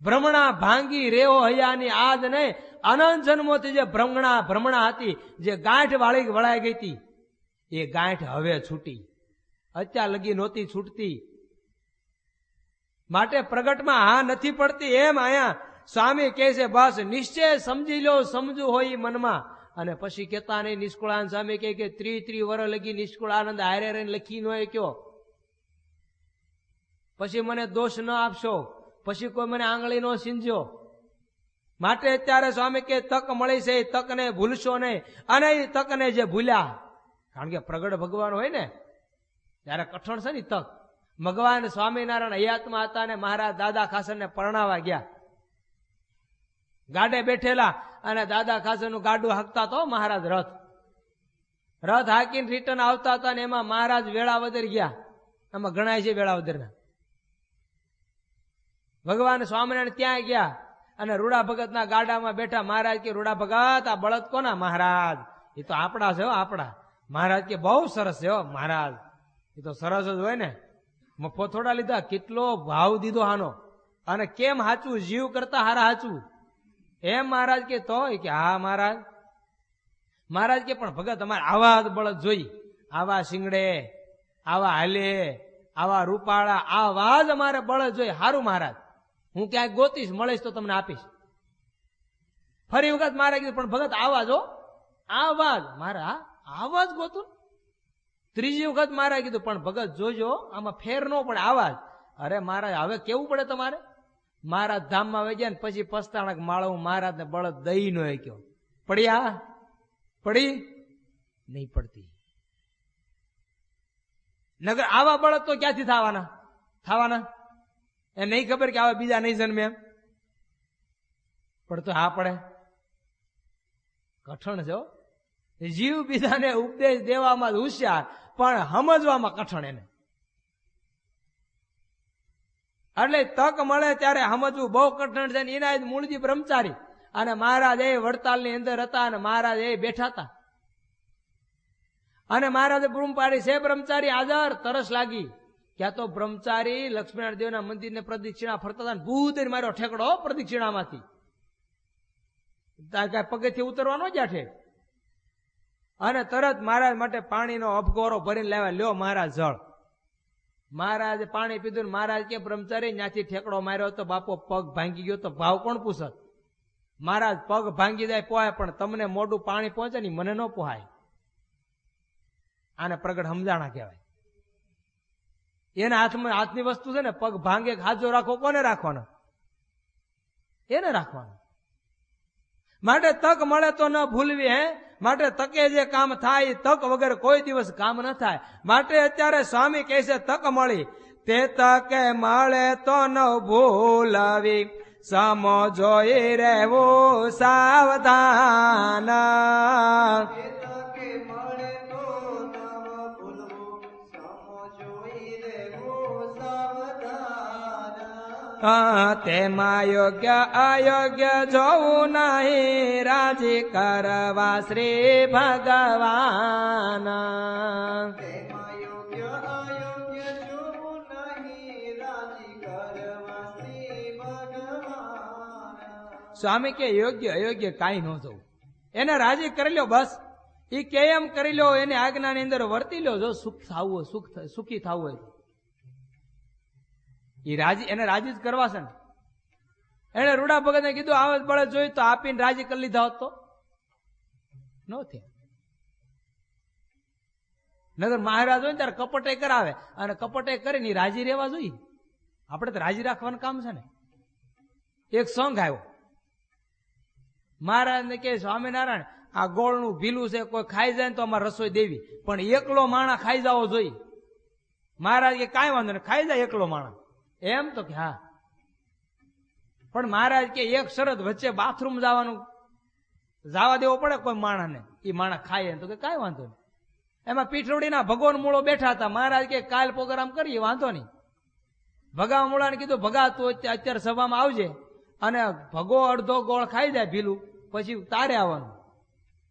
ભ્રમણા ભાંગી રેવો હૈયાની આજ નહીં, અનંત જન્મોથી જે ભ્રમણા હતી, જે ગાંઠ વાળી વળાઈ ગઈ હતી, એ ગાંઠ હવે છૂટી, અત્યાર લગી નહોતી છૂટતી. માટે પ્રગટમાં હા નથી પડતી. એમ આયા સ્વામી કહે છે બસ નિશ્ચય સમજી લો, સમજવું હોય મનમાં. અને પછી કેતા નહીં. નિષ્કુળાનંદ સ્વામી કહે કે 30 વર્ષ લગી નિષ્કુળાનંદ હારે રહીને લખી ન કયો, પછી મને દોષ ન આપશો, પછી કોઈ મને આંગળી નો સીંધ્યો. માટે અત્યારે સ્વામી કે તક મળી છે, એ તકને ભૂલશો નહીં. અને એ તકને જે ભૂલ્યા, કારણ કે પ્રગટ ભગવાન હોય ને ત્યારે કઠણ છે ને તક. ભગવાન સ્વામિનારાયણ હયાતમાં હતા ને મહારાજ દાદા ખાસરને પરણાવા ગયા, ગાડે બેઠેલા, અને દાદા ખાસરનું ગાડું હાંકતા તો મહારાજ રથ હાંકીને રિટર્ન આવતા હતા, ને એમાં મહારાજ વેળાવદર ગયા. આમાં ગણાય છે વેળાવદરના. ભગવાન સ્વામિનારાયણ ત્યાં ગયા અને રૂડા ભગતના ગાડામાં બેઠા. મહારાજ કે રૂડા ભગત આ બળદ કોના? મહારાજ એ તો આપણા છે, આપણા. મહારાજ કે બહુ સરસ છે મહારાજ, એ તો સરસ જ હોય ને, મફો થોડા લીધા, કેટલો ભાવ દીધો આનો, અને કેમ હાચું, જીવ કરતા હારા હાચું. એમ મહારાજ કે તો કે હા મહારાજ. મહારાજ કે પણ ભગત અમારે આવા જ બળદ જોઈ, આવા શિંગડે, આવા હાલે, આવા રૂપાળા, આવા જ અમારે બળદ જોઈ. હારું મહારાજ, હું ક્યાંક ગોતીશ, મળીશ તો તમને આપીશ. ફરી વખત મારે કીધું પણ ભગત આવા જો, આવા જ મારા આવા જ ગોતું. ત્રીજી વખત મારે કીધું પણ ભગત જોજો આમાં ફેર ન પડે, આવા જ. અરે મહારાજ હવે કેવું પડે તમારે? મહારાજ ધામમાં વહી ગયા ને પછી પસ્તાણક માળવું મહારાજ ને બળદ દઈ નો કયો. પડ્યા? પડી નહીં પડતી. નગર આવા બળદ તો ક્યાંથી થવાના? એ નહીં ખબર કે આવા બીજા નહીં જન્મે એમ. પણ તો હા પડે. કઠણ છે. જીવ બીજાને ઉપદેશ દેવામાં હોશિયાર, પણ સમજવામાં કઠણ એને. એટલે તક મળે ત્યારે સમજવું બહુ કઠણ છે. એના મૂળજી બ્રહ્મચારી, અને મહારાજ એ વડતાલની અંદર હતા, અને મહારાજ એ બેઠા હતા, અને મહારાજે બૂમ પાડી છે બ્રહ્મચારી હાજર. તરસ લાગી. ક્યાં તો બ્રહ્મચારી લક્ષ્મીનારાયણ દેવના મંદિરને પ્રદક્ષિણા ફરતા હતા, બુધ માર્યો ઠેકડો પ્રદક્ષિણામાંથી. કઈ પગેથી ઉતરવાનો જાઠે. અને તરત મહારાજ માટે પાણીનો અફગોરો ભરીને લાવ્યા. લ્યો મહારાજ જળ. મહારાજે પાણી પીધું. મહારાજ કે બ્રહ્મચારી ત્યાંથી ઠેકડો માર્યો તો બાપો પગ ભાંગી ગયો તો ભાવ કોણ પૂછત? મહારાજ પગ ભાંગી જાય પોહાય, પણ તમને મોઢું પાણી પહોંચે ને મને ન પોહાય. આને પ્રગટ સમજાણા કહેવાય. એના હાથની વસ્તુ છે ને, પગ ભાંગે હાજો રાખો, કોને રાખવાનો? એને રાખવાનો. માટે તક મળે તો ન ભૂલવી. હે માટે તકે જે કામ થાય, તક વગર કોઈ દિવસ કામ ન થાય. માટે અત્યારે સ્વામી કહે છે તક મળી તે તકે મળે તો ન ભૂલવી, સમો જોઈ રહેવું સાવધાન. તેમાં યોગ્ય અયોગ્ય જોવું નહીં, રાજી કરવા શ્રી ભગવાન. સ્વામી કે યોગ્ય અયોગ્ય કાંઈ ન જોવું, એને રાજી કરી લ્યો બસ. એ કે એમ કરી લ્યો, એની આજ્ઞાની અંદર વર્તી લ્યો. જો સુખ થવું હોય, સુખી થવું હોય, એને રાજી જ કરવા છે ને. એને રૂડા ભગતને કીધું આવે બળદ જોઈ તો આપીને રાજી કરી લીધા હોત તો ન થયા. નગર મહારાજ હોય ને ત્યારે કપટે કરાવે, અને કપટે કરીને રાજી રહેવા જોઈએ. આપણે તો રાજી રાખવાનું કામ છે ને. એક સોંગ આવ્યો, મહારાજ ને કે સ્વામિનારાયણ આ ગોળનું ભીલું છે, કોઈ ખાઈ જાય ને તો અમારે રસોઈ દેવી, પણ એકલો માણા ખાઈ જવો જોઈએ. મહારાજ કે કાંઈ વાંધો નહીં, ખાઈ જાય એકલો માણા. એમ તો કે હા, પણ મહારાજ કે એક શરત, વચ્ચે બાથરૂમ જવા દેવો પડે કોઈ માણાને, એ માણા ખાય. તો કે કાંઈ વાંધો નહીં. એમાં પીઠવડીના ભગવાન મૂળો બેઠા હતા. મહારાજ કે કાલ પ્રોગ્રામ કરીએ, વાંધો નહીં. ભગા મૂળાને કીધું ભગા તું અત્યારે સભામાં આવજે, અને ભગો અડધો ગોળ ખાઈ જાય ભીલું, પછી તારે આવવાનું.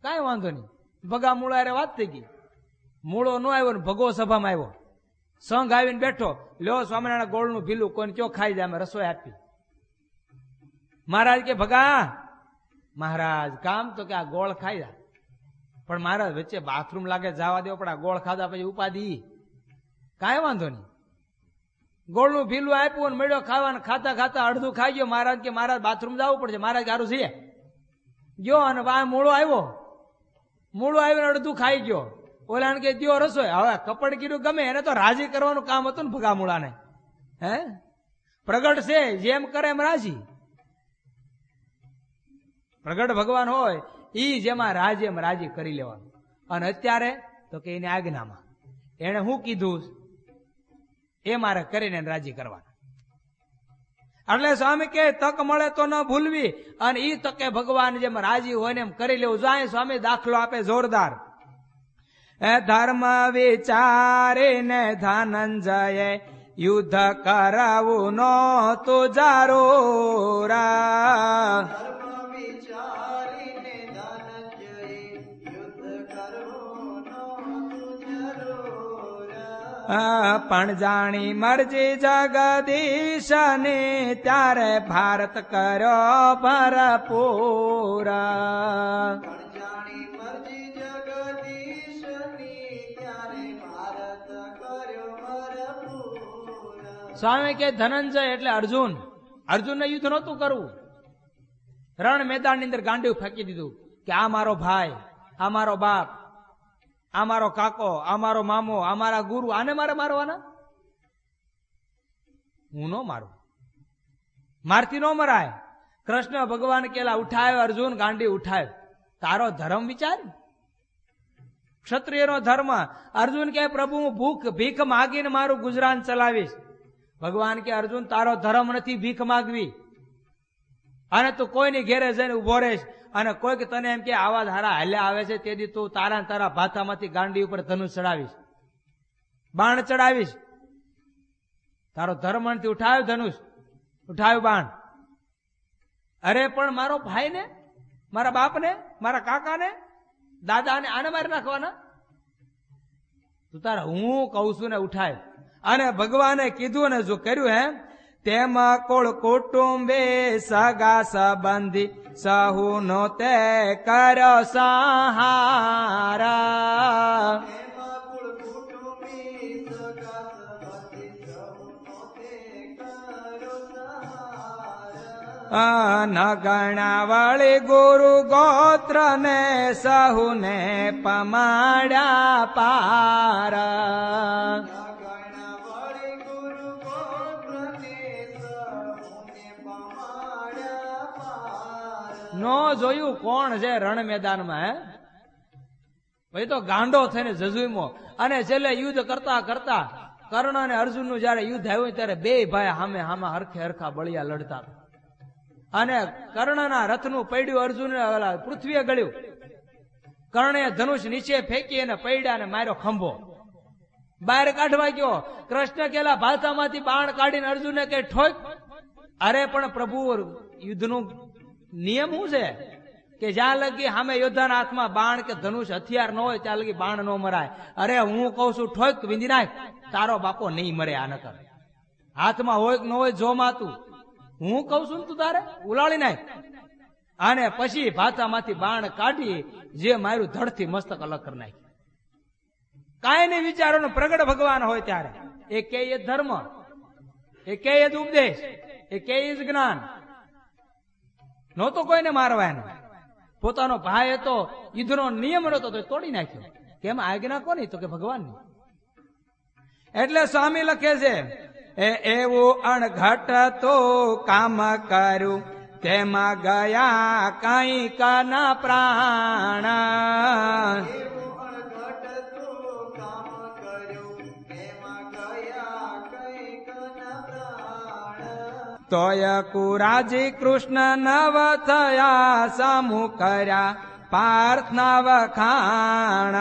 કાંઈ વાંધો નહીં. ભગા મૂળા અરે વાત થઈ ગઈ. મૂળો ન આવ્યો ને ભગો સભામાં આવ્યો. સંઘ આવીને બેઠો, લ્યો સ્વામિનારાયણ ગોળનું ભીલું કોઈને કયો ખાઈ જાય, અમે રસોઈ આપી. મહારાજ કે ભગા, મહારાજ કામ તો કે આ ગોળ ખાઈ, પણ મહારાજ વચ્ચે બાથરૂમ લાગે જવા દેવો પણ આ ગોળ ખાધા પછી ઉપાધિ, કાંઈ વાંધો નહીં. ગોળનું ભીલું આપ્યું અને મેળ્યો ખાવાનું, ખાતા ખાતા અડધું ખાઈ ગયો. મહારાજ કે મહારાજ બાથરૂમ જવું પડશે. મહારાજ સારું છે ગયો અને મૂળો આવ્યો અડધું ખાઈ ગયો. ઓલાને કે દ્યો રસોઈ. હવે કપડ કીધું ગમે એને તો રાજી કરવાનું કામ હતું ને ભગા મૂળાને. હે પ્રગટ છે જેમ કરે એમ રાજી. પ્રગટ ભગવાન હોય ઈ જેમાં રાજી એમ રાજી કરી લેવાનું. અને અત્યારે તો કે એની આજ્ઞામાં એને શું કીધું એ મારે કરીને રાજી કરવાના. એટલે સ્વામી કે તક મળે તો ન ભૂલવી, અને ઈ તકે ભગવાન જેમ રાજી હોય ને એમ કરી લેવું. જાય સ્વામી દાખલો આપે જોરદાર. ધર્મ વિચારીને ધનંજય યુદ્ધ કરાવું નો તું જરૂરા. પણ જાણી મરજી જગદીશની ત્યારે ભારત કર્યો ભરપૂર. સ્વામી કે ધનંજય એટલે અર્જુન. અર્જુનને યુદ્ધ નહોતું કરવું. રણ મેદાન ની અંદર ગાંડિયું ફેંકી દીધું કે આ મારો ભાઈ, આ મારો બાપ, આ મારો કાકો, આ મારો મામો, આ મારા ગુરુ, આને મારે મારવાના? હું નો મારું, મારથી નો મરાય. કૃષ્ણ ભગવાન કેલા ઉઠાયો અર્જુન, ગાંડી ઉઠાયો. તારો ધર્મ વિચાર, ક્ષત્રિયનો ધર્મ. અર્જુન કે પ્રભુ હું ભીખ માગીને મારું ગુજરાન ચલાવીશ. ભગવાન કે અર્જુન તારો ધર્મ નથી ભીખ માગવી, અને તું કોઈની ઘેરે જઈને ઉભો રહીશ અને કોઈક તને એમ કે આવા ધારા હાલ્યા આવે છે તેથી તું તારા તારા ભાથામાંથી ગાંડી ઉપર ધનુષ ચડાવીશ, બાણ ચડાવીશ. તારો ધર્મ નથી. ઉઠાવ્યું ધનુષ, ઉઠાવ્યું બાણ. અરે પણ મારો ભાઈ ને, મારા બાપ ને, મારા કાકા ને, દાદા ને, આને મારી નાખવાના? તું તારા હું કઉ છું ને ઉઠાય. અને ભગવાને કીધું ને જો કર્યું હે તેમાં કોળ કુટુંબે સગા સંબંધી સહુ નો તે કર્યો સહારા. નગણા વળી ગુરુ ગોત્ર ને સહુ ને પમાડ્યા પારા. નો જોયું કોણ છે રણ મેદાનમાં? હે ભાઈ તો ગાંડો થઈને જજુમો. અને છેલ્લે યુદ્ધ કરતા કરતા કર્ણ અને અર્જુન નું જયારે યુદ્ધ આવ્યું ત્યારે બે ભાઈ સામે સામે હરખે હરખા બળિયા લડતા. અને કર્ણના રથનું પૈડ્યું અર્જુન પૃથ્વીએ ગળ્યું. કર્ણે ધનુષ નીચે ફેંકી અને પૈડ્યા અને માર્યો ખંભો. બહાર કાઢવા ગયો. કૃષ્ણ કેલા ભાથામાંથી બાણ કાઢીને અર્જુને કે ઠોક. અરે પણ પ્રભુ યુદ્ધનું નિયમ શું છે કે જ્યાં લગી સામે યોદ્ધાના હાથમાં બાણ કે ધનુષ હથિયાર ન હોય ત્યાં લગી બાણ ન મરાય. અરે હું કઉ છું ઠોક વિંધી નાખ, તારો બાપો નહીં મરે. આ નકર હાથમાં હોય કે ન હોય જો માતું, હું કઉ છું તું તારે ઉલાળી નાખ. અને પછી ભાથામાંથી બાણ કાઢી જે માર્યું ધડથી મસ્તક અલગ કરી નાખી. કાંઈ નહીં વિચારો ને પ્રગટ ભગવાન હોય ત્યારે એ કે ધર્મ, એ કે ઉપદેશ, એ કે જ્ઞાન. નહોતો કોઈને મારવા એનો. પોતાનો ભાઈ હતો, યુદ્ધનો નિયમ નહોતો તો તોડી નાખ્યો. કેમ આજ્ઞા કોની? તો કે ભગવાનની. એટલે સ્વામી લખે છે એવું અણઘટ તો કામ કર્યું તેમાં ગયા કઈક ના પ્રાણ. તોય કુરાજી કૃષ્ણ નવ થયા સામુ કર્યા પાર્થના વખાણા.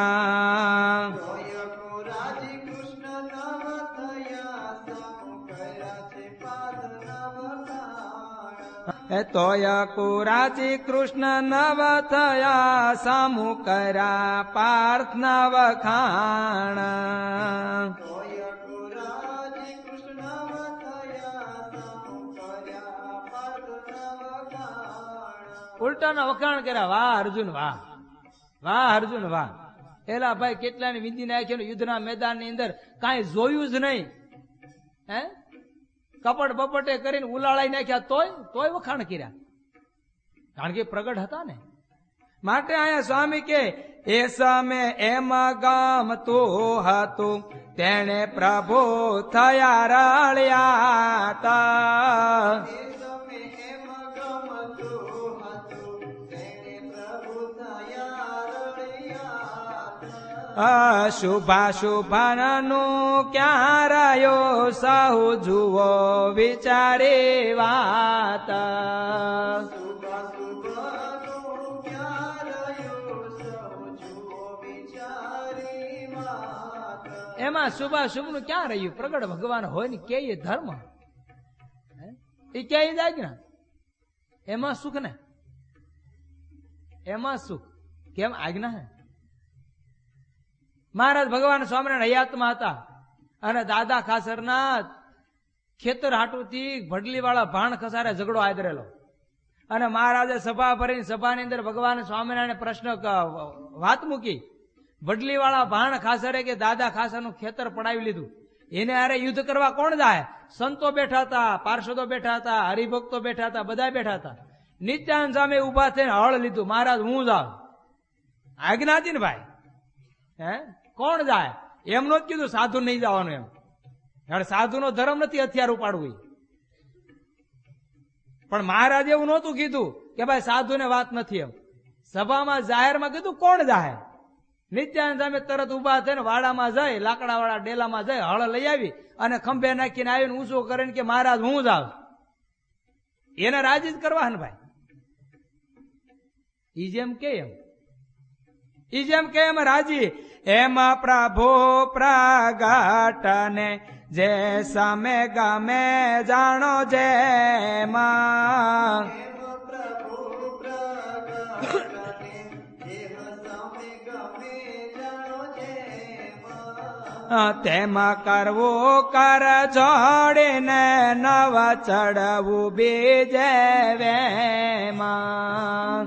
તોય કુરાજી કૃષ્ણ નવ થયા સામુ કર્યા પાર્થના વખાણા. ઉલટાના વખાણ કર્યા, વાહ અર્જુન વાહ, વાહ અર્જુન વાહ. એલા ભાઈ કેટલાની વિંધી નાખ્યું, યુદ્ધના મેદાનની અંદર કાંઈ જોયું જ નહીં, હે કપટ બપટે કરીને ઉલાળાઈ નાખ્યા, તોય વખાણ કર્યા, કારણ કે પ્રગટ હતા ને. માટે અહીંયા સ્વામી કે એ સામે એમાં ગામતું હતું, તેને પ્રભુ થયા રળ્યા હતા. અશુભાશુભાનું ક્યાં રહ્યો સહુ જુઓ વિચારે વાત. એમાં શુભાશુભ નું ક્યાં રહ્યું? પ્રગટ ભગવાન હોય ને કે એ ધર્મ, એ ક્યાંય જાય ને એમાં સુખ ને, એમાં સુખ કેમ આજ્ઞા હે. મહારાજ ભગવાન સ્વામિનારાયણ હયાતમાં હતા અને દાદા ખાસરના ખેતર હાટુથી ભડલી વાળા ભાણ ખસારે ઝઘડો આદરેલો અને મહારાજે સભા ભરીને સભાની અંદર ભગવાન સ્વામિનારાયણ પ્રશ્ન વાત મૂકી. ભડલી વાળા ભાણ ખાસરે કે દાદા ખાસરનું ખેતર પડાવી લીધું, એને હારે યુદ્ધ કરવા કોણ જાય? સંતો બેઠા હતા, પાર્ષદો બેઠા હતા, હરિભક્તો બેઠા હતા, બધા બેઠા હતા. નિત્યાનંદ સામે ઉભા થઈને હળ લીધું, મહારાજ હું જાઉં. આજ્ઞા હતી ને ભાઈ, હે કોણ જાય? એમનો જ કીધું સાધુ નહીં જવાનું એમ. સાધુ નો ધર્મ નથી હથિયાર ઉપાડવું, પણ મહારાજે એવું નહોતું કીધું કે ભાઈ સાધુ ને વાત નથી એમ. સભામાં જાહેરમાં કીધું કોણ જાય? નિત્યાનંદ સામે તરત ઉભા થઈને વાડામાં જઈ, લાકડા વાળા ડેલામાં જઈ હળ લઈ આવી અને ખંભે નાખીને આવીને ઊંચો કરીને કે મહારાજ હું જાઉં. એને રાજી જ કરવા ને ભાઈ. ઈ જેમ કે એમ, ઈ જેમ કે એમ રાજી. એમાં પ્રભુ પ્રગટ ને જે સામે ગમે જાણો જેમાં. તેમાં કરવું કર જોડીને નવ ચડવું બીજે વેમાં.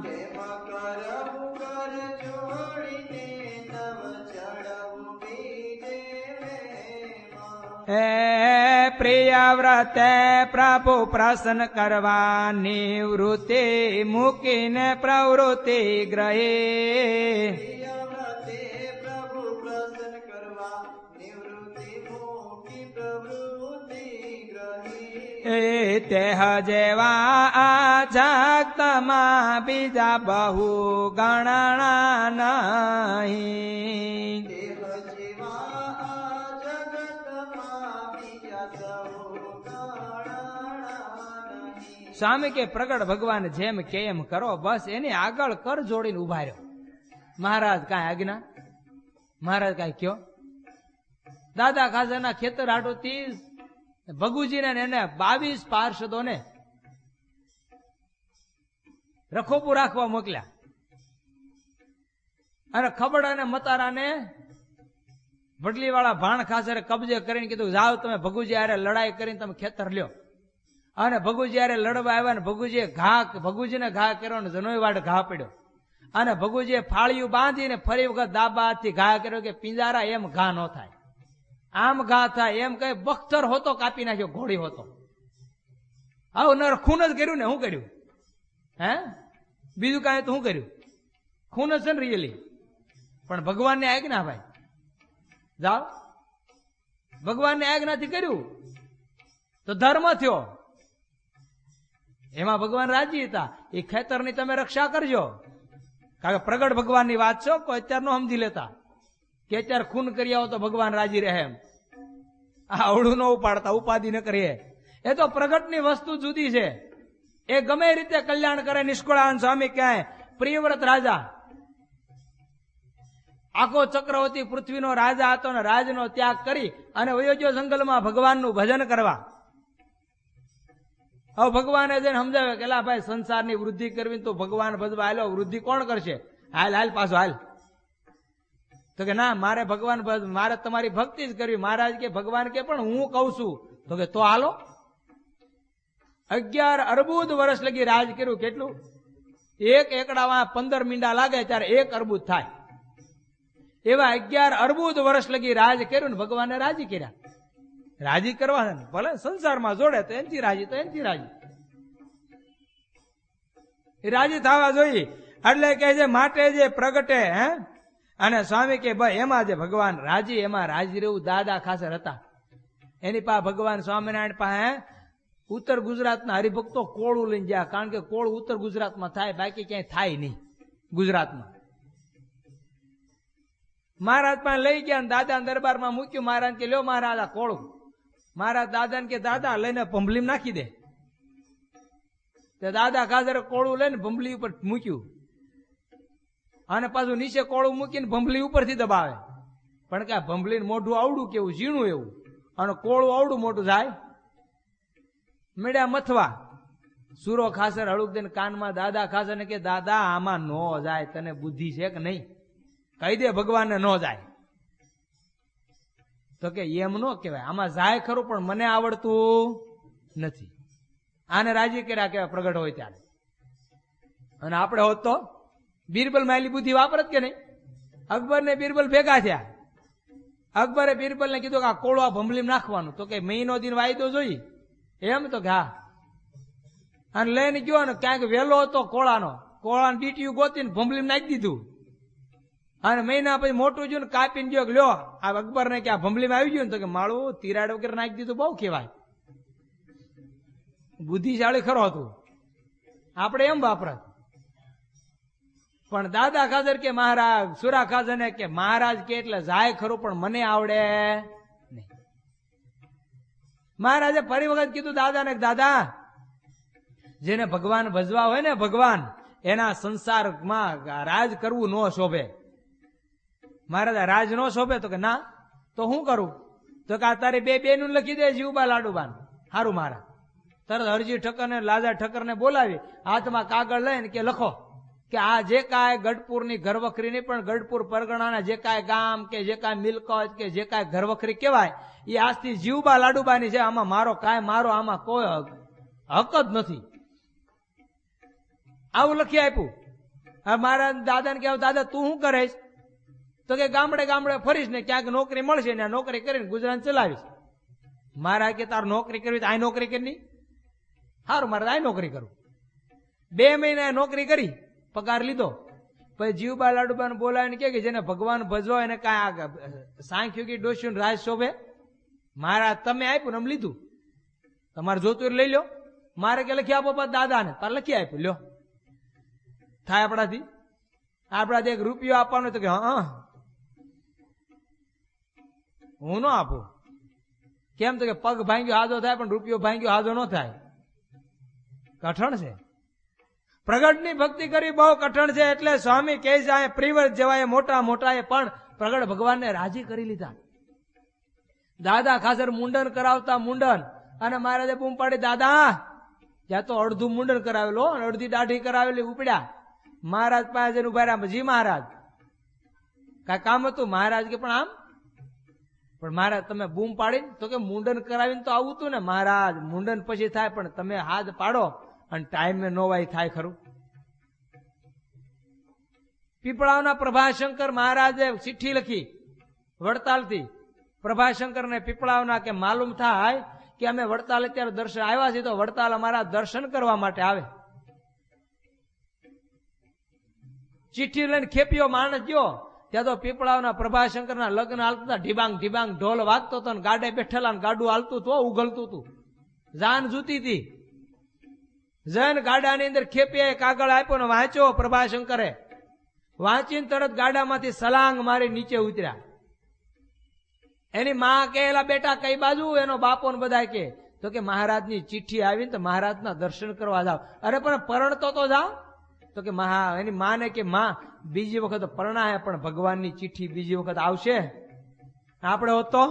એ પ્રિય વ્રતે પ્રભુ પ્રસન્ન કરવાની વૃત્તિ મૂકીને પ્રવૃત્તિ ગ્રહી. એ તેહ જેવા આ જગતમાં બીજા બહુ ગણના નહીં. સ્વામી કે પ્રગટ ભગવાન જેમ કે એમ કરો, બસ એની આગળ કર જોડીને ઉભા રહ્યો. મહારાજ કાંઈ આજ્ઞા? મહારાજ કાંઈ કયો? દાદા ખાસરના ખેતર હાટુથી ભગુજીને એને 22 પાર્ષદોને રખોપું રાખવા મોકલ્યા અને ખબડ અને મતારાને ભડલી વાળા ભાણ ખાસરે કબજે કરીને કીધું જાઓ તમે ભગુજી હારે લડાઈ કરીને તમે ખેતર લ્યો. અને ભગુજી હારે લડવા આવ્યા ને ભગુજીને ઘા કર્યો ને જનોઈ વાડ ઘા પડ્યો અને ભગુજીએ ફાળિયું બાંધીને ફરી વખત દાબાથી ઘા કર્યો કે પિંજારા એમ ઘા ન થાય, આમ ઘા થાય એમ કઈ બખ્તર હોતો કાપી નાખ્યો, ઘોડી હોતો. આવું નર ખૂન જ કર્યું ને, શું કર્યું? હે બીજું કાંઈ તો શું કર્યું? ખૂન જ છે ને રિયલી. પણ ભગવાનની આજ્ઞા ભાઈ, જાઓ ભગવાનની આજ્ઞાથી કર્યું તો ધર્મ થયો. એમાં ભગવાન રાજી હતા. એ ખેતરની તમે રક્ષા કરજો, કારણ કે પ્રગટ ભગવાનની વાત છો, કોઈ અત્યાર નો સમજી લેતા કે અત્યારે ખૂન કરી આવો તો ભગવાન રાજી રહે એમ. આ અવળું ન ઉપાડતા, ઉપાધિ ન કરીએ. એ તો પ્રગટની વસ્તુ જુદી છે. એ ગમે રીતે કલ્યાણ કરે. નિષ્કુળાનંદ સ્વામી ક્યાંય પ્રિયવ્રત રાજા, આખો ચક્રવર્તી પૃથ્વીનો રાજા હતો ને રાજનો ત્યાગ કરી અને વયો ગયો જંગલમાં ભગવાનનું ભજન કરવા. હવે ભગવાને જઈને સમજાવે કે લા ભાઈ સંસારની વૃદ્ધિ કરવી તો ભગવાન ભજવા હાલો, વૃદ્ધિ કોણ કરશે? હાલ હાલ પાછો હાલ. તો કે ના, મારે ભગવાન મારે તમારી ભક્તિ જ કરવી. મહારાજ કે ભગવાન કે પણ હું કઉ છું. તો કે તો હાલો. 11 અર્બુદ વર્ષ લગી રાજ કર્યું. કેટલું? એક એકડામાં 15 મીંડા લાગે ત્યારે 1 અર્બુદ થાય. એવા 11 અર્બુદ વર્ષ લગી રાજ કર્યું ને ભગવાને રાજી કર્યા. રાજી કરવા ને ભલે સંસારમાં જોડે તો એનથી રાજી, તો એનથી રાજી. એ રાજી થવા જોઈએ. એટલે કે જે માટે જે પ્રગટે હે, અને સ્વામી કે ભાઈ એમાં જે ભગવાન રાજી, એમાં રાજી રહેવું. દાદા ખાસર હતા, એની પાસે ભગવાન સ્વામિનારાયણ પાસે ઉત્તર ગુજરાતના હરિભક્તો કોળું લઈને ગયા. કારણ કે કોળ ઉત્તર ગુજરાતમાં થાય, બાકી ક્યાંય થાય નહીં ગુજરાતમાં. મહારાજ પાસે લઈ ગયા ને દાદા દરબારમાં મૂક્યું. મહારાજ કે લ્યો મહારાજ આ કોળું. મહારાજ દાદાને કે દાદા લઈને ભંભલી નાખી દે. દાદા ખાસર કોળું લઈને ભંભલી ઉપર મૂક્યું અને પાછું નીચે કોળું મૂકીને ભંભલી ઉપરથી દબાવે. પણ કે ભંભલી મોઢું આવડું કેવું ઝીણું એવું, અને કોળું આવડું મોટું થાય. મેળ્યા મથવા. સુરો ખાસર હળુક દઈને કાનમાં દાદા ખાસર ને કે દાદા આમાં નો જાય, તને બુદ્ધિ છે કે નહીં? કહી દે ભગવાનને નો જાય. તો કે એમ નો કહેવાય, આમાં જાય ખરું પણ મને આવડતું નથી. આને રાજી કર્યા કહેવાય પ્રગટ હોય ત્યારે. અને આપણે હોત તો બીરબલ માયલી બુદ્ધિ વાપરત કે નહીં? અકબર ને બીરબલ ભેગા થયા. અકબરે બીરબલ ને કીધું કે આ કોળું આ ભંભલીમાં નાખવાનું. તો કે મહિનો દિન વાયદો જોઈ. એમ તો કે હા. અને લઈને ગયો ને ક્યાંક વેલો હતો કોળાનો ડીટીયું ગોતીને ભંભલીમાં નાખી દીધું. અને મહિના પછી મોટું જોયું ને કાપીને ગયો. લ્યો આ અકબર ને કે આ ભંભલીમાં આવી ગયું ને, તો કે માળું તિરાડ વગેરે નાખી દીધું. બહુ કહેવાય, બુદ્ધિશાળી ખરો હતું. આપણે એમ વાપરત. પણ દાદા ખાસર કે મહારાજ, સુરા ખાસર ને કે મહારાજ કે એટલે જાય ખરું પણ મને આવડે નહીં. મહારાજે ફરી વખત કીધું દાદાને, દાદા જેને ભગવાન ભજવા હોય ને, ભગવાન એના સંસારમાં રાજ કરવું ન શોભે. મહારાજ રાજ ન શોભે? તો કે ના. તો શું કરું? તો કે આ તારી 2 બેનું લખી દે, જીવબા લાડુબાન. હારું મહારાજ. તરત હરજી ઠક્કર ને લાજા ઠક્કર ને બોલાવી હાથમાં કાગળ લઈને કે લખો કે આ જે કાંઈ ગઢપુરની ઘરવખરી નહીં પણ ગઢપુર પરગણાના જે કાંઈ ગામ કે જે કાંઈ મિલકત કે જે કાંઈ ઘરવખરી કહેવાય એ આજથી જીવબા લાડુબાની છે. આમાં મારો આમાં કોઈ હક જ નથી. આવું લખી આપ્યું. હવે મારા દાદાને કહેવાય, દાદા તું શું કરીશ? તો કે ગામડે ગામડે ફરીશ ને ક્યાંક નોકરી મળશે ને નોકરી કરીને ગુજરાન ચલાવીશ. મારા કે તાર નોકરી કરવી તો આ નોકરી કરી. સારું મારે આ નોકરી કરું. 2 મહિના નોકરી કરી, પગાર લીધો. પછી જીવબા લાડુબાને બોલાવીને કે જેને ભગવાન ભજવા એને કાંઈ સાંખ્યુકી ડોસ્યું રાજ શોભે? મારા તમે આપ્યું ને આમ લીધું. તમારે જોતું લઈ લો. મારે કે લખી આપો દાદાને. તાર લખી આપ્યું. લ્યો થાય આપણાથી? આપણાથી 1 રૂપિયો આપવાનો તો કે હા હું ન આપું. કેમ? તો કે પગ ભાંગ્યો હાજો થાય પણ રૂપિયો ભાંગ્યો હાજો ન થાય. કઠણ છે. પ્રગટની ભક્તિ કરવી બહુ કઠણ છે. એટલે સ્વામી કહે છે પ્રિવર્ત જેવા મોટા મોટા એ પણ પ્રગટ ભગવાનને રાજી કરી લીધા. દાદા ખાસર મુંડન કરાવતા મુંડન, અને મહારાજે બૂમ પાડી, દાદા ત્યાં તો અડધું મુંડન કરાવેલો અને અડધી દાઢી કરાવેલી ઉપડ્યા. મહારાજ પાસે ઉભા રહ્યા. જી મહારાજ કઈ કામ હતું? મહારાજ કે પણ આમ. પણ મહારાજ તમે બૂમ પાડીને તો કે મુંડન કરાવીને તો આવું હતું ને. મહારાજ મુંડન પછી થાય પણ તમે હાથ પાડો અને ટાઈમે નોવાઈ થાય ખરું. પીપળાવના પ્રભાશંકર મહારાજે ચિઠ્ઠી લખી વડતાલથી. પ્રભાશંકર ને પીપળાવના કે માલુમ થાય કે અમે વડતાલ અત્યારે દર્શન આવ્યા છીએ, તો વડતાલ અમારા દર્શન કરવા માટે આવે. ચિઠ્ઠી લઈને ખેપીઓ માણસ ગયો. ત્યાં તો પીપળાવના પ્રભાશંકરના લગ્ન હાલતા, ઢીબાંગ ઢીબાંગ ઢોલ વાગતો હતો ને ગાડે બેઠેલા ને ગાડું હાલતું હતું, ઉગલતું હતું, જાન જૂતી હતી. જન ગાડાની અંદર ખેપીએ કાગળ આપ્યો ને વાંચ્યો. પ્રભાશંકરે વાંચીને તરત ગાડામાંથી સલાંગ મારી નીચે ઉતર્યા. એની માં કહેલા, બેટા કઈ બાજુ? એનો બાપો ને બધા કે તો કે મહારાજની ચિઠ્ઠી આવીને તો મહારાજના દર્શન કરવા જાવ. અરે પણ પરણતો તો જાઓ. તો કે એની માને કે માં બીજી વખત પરણાય પણ ભગવાનની ચિઠ્ઠી બીજી વખત આવશે. આપણે હોત તો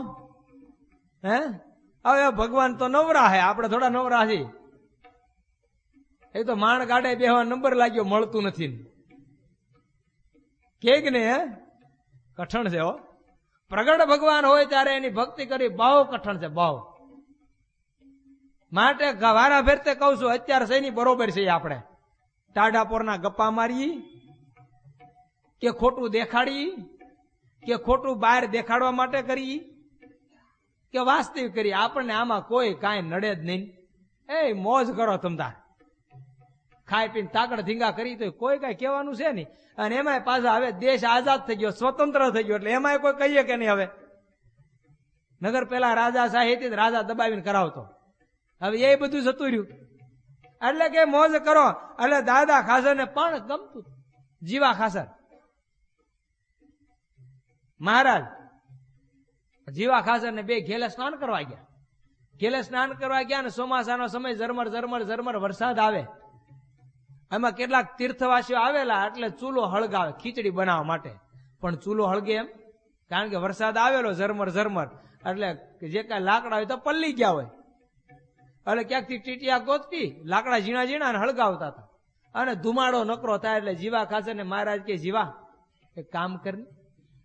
હવે ભગવાન તો નવરા હે, આપણે થોડા નવરા છીએ. એ તો માણ ગાડે બેહવા નંબર લાગ્યો, મળતું નથી કે ને. કઠણ છે હો. પ્રગટ ભગવાન હોય ત્યારે એની ભક્તિ કરી બહુ કઠણ છે, બહુ. માટે વારા ફેરતે કહું છું અત્યારે શેની બરોબર છે આપણે. ટાઢાપોરના ગપ્પા મારી, કે ખોટું દેખાડી, કે ખોટું બહાર દેખાડવા માટે કરી, કે વાસ્તવિક કરી? આપણને આમાં કોઈ કાંઈ નડે જ નહીં. એ મોજ કરો તમતાર, ખાઈ પીને તાકડ ધીંગા કરી તો કોઈ કઈ કહેવાનું છે નહીં. અને એમાંય પાછા હવે દેશ આઝાદ થઈ ગયો, સ્વતંત્ર થઈ ગયો, એટલે એમાંય કોઈ કહીએ કે નહીં. હવે નગર પેલા રાજા સાહેબ રાજા દબાવીને કરાવતો, હવે એ બધું જતું રહ્યું. એટલે કે મોજ કરો. એટલે દાદા ખાસર ને પણ ગમતું. જીવા ખાસર મહારાજ જીવા ખાસર ને બે ઘેલે સ્નાન કરવા ગયા. ઘેલે સ્નાન કરવા ગયા ને ચોમાસાનો સમય, ઝરમર ઝરમર ઝરમર વરસાદ આવે. એમાં કેટલાક તીર્થવાસીઓ આવેલા, એટલે ચૂલો હળગાવે ખીચડી બનાવવા માટે. પણ ચૂલો હળગે એમ, કારણ કે વરસાદ આવેલો ઝરમર ઝરમર, એટલે જે કાંઈ લાકડા હોય તો પલ્લી ગયા હોય. એટલે ક્યાંકથી ટીટિયા ગોતતી લાકડા ઝીણા ઝીણા ને હળગાવતા હતા. અને ધુમાડો નકરો થાય એટલે જીવા ખાસર ને મહારાજ કે જીવા એક કામ કર.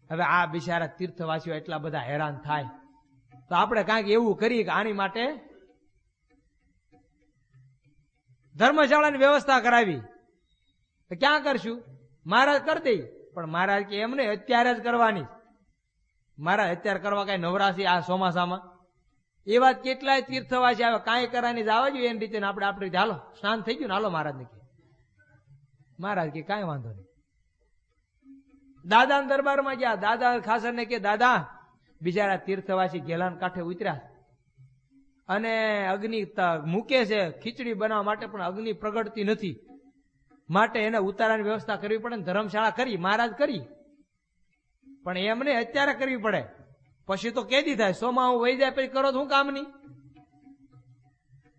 હવે આ બિચારા તીર્થવાસીઓ એટલા બધા હેરાન થાય, તો આપણે કાંઈક એવું કરીએ કે આની માટે ધર્મશાળાની વ્યવસ્થા કરાવી. તો ક્યાં કરશું? મહારાજ કરી દઈ. પણ મહારાજ કે એમને અત્યારે જ કરવાની. મહારાજ અત્યારે કરવા કઈ નવરાશી આ ચોમાસામાં? એ વાત કેટલાય તીર્થવાસી આવે, કાંઈ કરવાની જવા જોઈએ એની રીતે આપણે આપણી રીતે હાલો સ્નાન થઈ ગયું ને હાલો મહારાજ ને કે. મહારાજ કે કાંઈ વાંધો નહીં. દાદા દરબારમાં ગયા. દાદા ખાસર ને કે દાદા બિચારા તીર્થવાસી ગેલાન કાંઠે ઉતર્યા અને અગ્નિ મૂકે છે ખીચડી બનાવવા માટે, પણ અગ્નિ પ્રગટતી નથી, માટે એને ઉતારાની વ્યવસ્થા કરવી પડે ને. ધર્મશાળા કરી, મહારાજ કરી, પણ એમને અત્યારે કરવી પડે. પછી તો કેદી થાય? સોમાં વહી જાય પછી કરો તો શું કામ નહીં?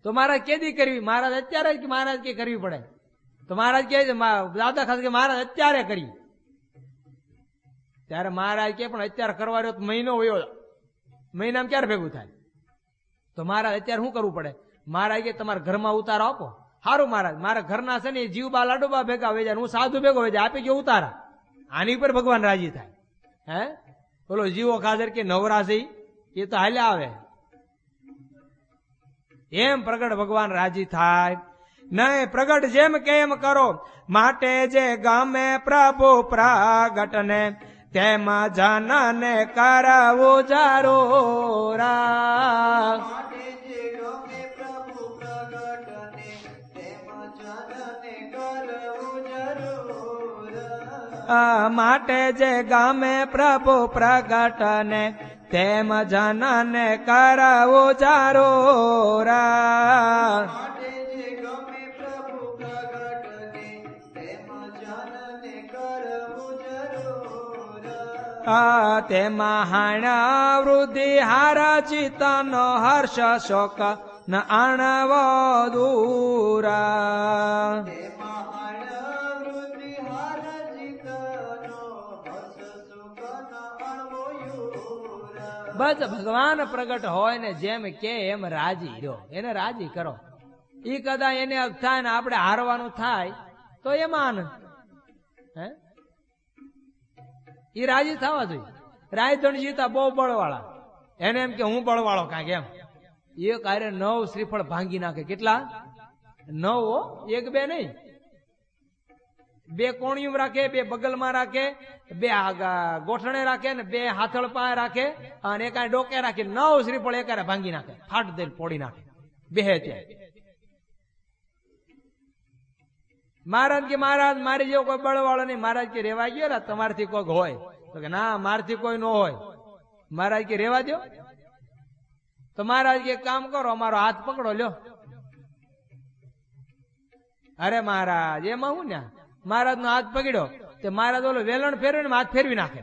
તો મહારાજ કેદી કરવી? મહારાજ અત્યારે જ મહારાજ કે કરવી પડે. તો મહારાજ કે દાદા ખાસ કે મહારાજ અત્યારે કરી. ત્યારે મહારાજ કે પણ અત્યારે કરવા રહ્યો તો મહિનો વયો, મહિનામાં ક્યારે ભેગું થાય? તો મહારાજ અત્યારે શું કરવું પડે? મહારાજ કે તમારા ઘરમાં ઉતારો આપો. સારું મહારાજ, મારા ઘરના છે ને જીવબા લાડુબા ભેગા હોય જાય, હું સાધુ ભેગો હોય જાય, આપી ગયો ઉતારા. આની ઉપર ભગવાન રાજી થાય. હે બોલો જીવો ખાસર કે નવરાશી એ તો હાલ્યા આવે. એમ પ્રગટ ભગવાન રાજી થાય નહીં. પ્રગટ જેમ કેમ કરો, માટે જે ગામે પ્રભુ પ્રગટ ને તેમાં જનને કરવું જરૂર. માટે જે ગામે પ્રભુ પ્રગટ ને તેમ જનને કરવું જરૂર. તેમાં હાણા વૃદ્ધિ હાર ચિત્તનો હર્ષ શોક ન આણવો દૂર. બસ ભગવાન પ્રગટ હોય ને જેમ કે એમ રાજી રહ્યો, એને રાજી કરો. ઈ કદાચ એને થાય ને આપણે હારવાનું થાય તો એમાં આનંદ. હે ઈ રાજી થવા જોઈએ. રાયધણજીતા બહુ બળવાળા, એને એમ કે હું બળવાળો કાંઈક એમ. એ કાર્ય 9 શ્રીફળ ભાંગી નાખે. કેટલા? 9, એક બે નહીં. 2 કોણિયું રાખે, 2 બગલમાં રાખે, 2 ગોઠણે રાખે ને 2 હાથળ પાસે રાખે, અને એક ડોકે રાખે. 9 શ્રીફળ એકારે ભાંગી નાખે, ફાટ દે પોડી નાખે. બેહે ત્યાં મહારાજ કે મહારાજ મારી જેવો કોઈ બળવાળો નહીં. મહારાજ કે રેવા ગયો ને તમારથી કોઈક હોય? તો કે ના મારથી કોઈ ન હોય. મહારાજ કે રેવા દો. તો મહારાજ કે કામ કરો, અમારો હાથ પકડો લ્યો. અરે મહારાજ એમાં હું ને મહારાજ નો હાથ પકડ્યો તે મહારાજ ઓલો વેલણ ફેરવીને હાથ ફેરવી નાખે.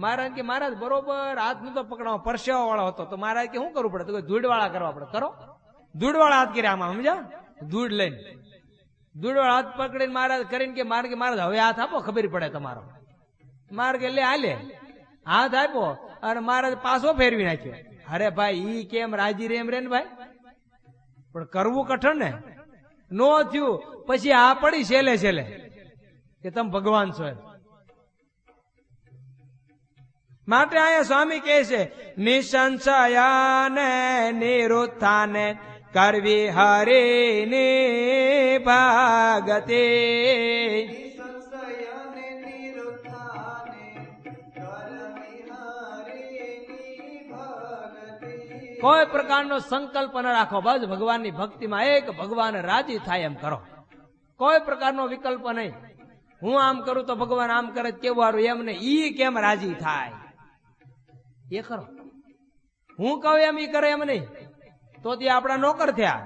મહારાજ કે મહારાજ બરોબર હાથ નતો પકડવા, પરસેવા વાળો હતો. તો મહારાજ કે શું કરવું પડે? તો ધૂળ વાળા કરવા પડે. કરો ધૂળ વાળા હાથ કર્યા આમાં, સમજ્યા? ધૂળ લઈને ધૂળ વાળા હાથ પકડીને મહારાજ કરીને કે મારે કે મહારાજ હવે હાથ આપો, ખબર પડે તમારો. મારે કે લે હાલે હાથ આપ્યો અને મહારાજ પાછો ફેરવી નાખ્યો. અરે ભાઈ ઈ કેમ રાજી રેમ રે ને ભાઈ, પણ કરવું કઠણ ને. નો થયું પછી આ પડી છેલ્લે છેલ્લે કે તમે ભગવાન છો. માટે અહીંયા સ્વામી કહે છે નિસંશયાને નિરુત્થાને કરવી હરિની ભક્તિ. ભાગતે કોઈ પ્રકારનો સંકલ્પ ન રાખો, બસ ભગવાનની ભક્તિમાં એક ભગવાન રાજી થાય એમ કરો. કોઈ પ્રકારનો વિકલ્પ નહીં. હું આમ કરું તો ભગવાન આમ કરે કેવું સારું એમ નહીં, ઈ કેમ રાજી થાય એ કરો. હું કહું એમ ઈ કરે એમ નહીં, તો તે આપણા નોકર થયા.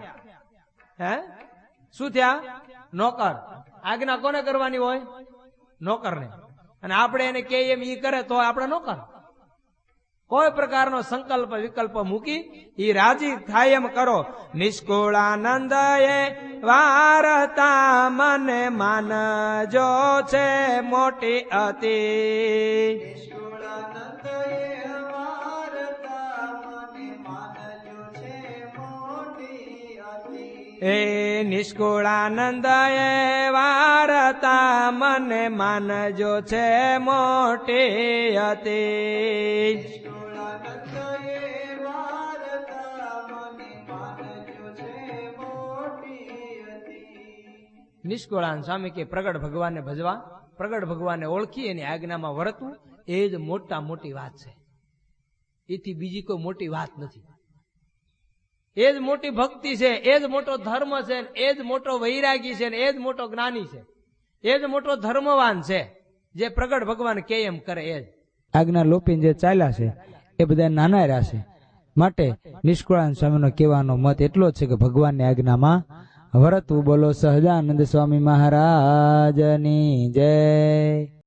હે શું થયા? નોકર. આજ્ઞા કોને કરવાની હોય? નોકરને. અને આપણે એને કે એમ ઈ કરે તો આપણા નોકર. કોઈ પ્રકારનો સંકલ્પ વિકલ્પ મૂકી ઈ રાજી થાય એમ કરો. નિષ્કુળાનંદ એ વારતા મને માનજો છે મોટી અતિ. એ નિષ્કુળાનંદ એ વારતા મને માનજો છે મોટી અતિ. નિષ્કુળાન સ્વામી કે પ્રગટ ભગવાનને ભજવા, પ્રગટ ભગવાનને ઓળખી એની આજ્ઞામાં વર્તવું એ જ મોટી વાત છે. એથી બીજી કોઈ મોટી વાત નથી. એ જ મોટી ભક્તિ છે, એ જ મોટો ધર્મ છે, એ જ મોટો વૈરાગી છે, એ જ મોટો જ્ઞાની છે, એ જ મોટો ધર્મવાન છે, જે પ્રગટ ભગવાન કે એમ કરે. એ જ આજ્ઞા લોપીને જે ચાલ્યા છે એ બધા નાના રહ્યા છે. માટે નિષ્કુળાનંદ સ્વામીનો કહેવાનો મત એટલો જ છે કે ભગવાનની આજ્ઞામાં વર્તવું. બોલો સહજાનંદ સ્વામી મહારાજની જય.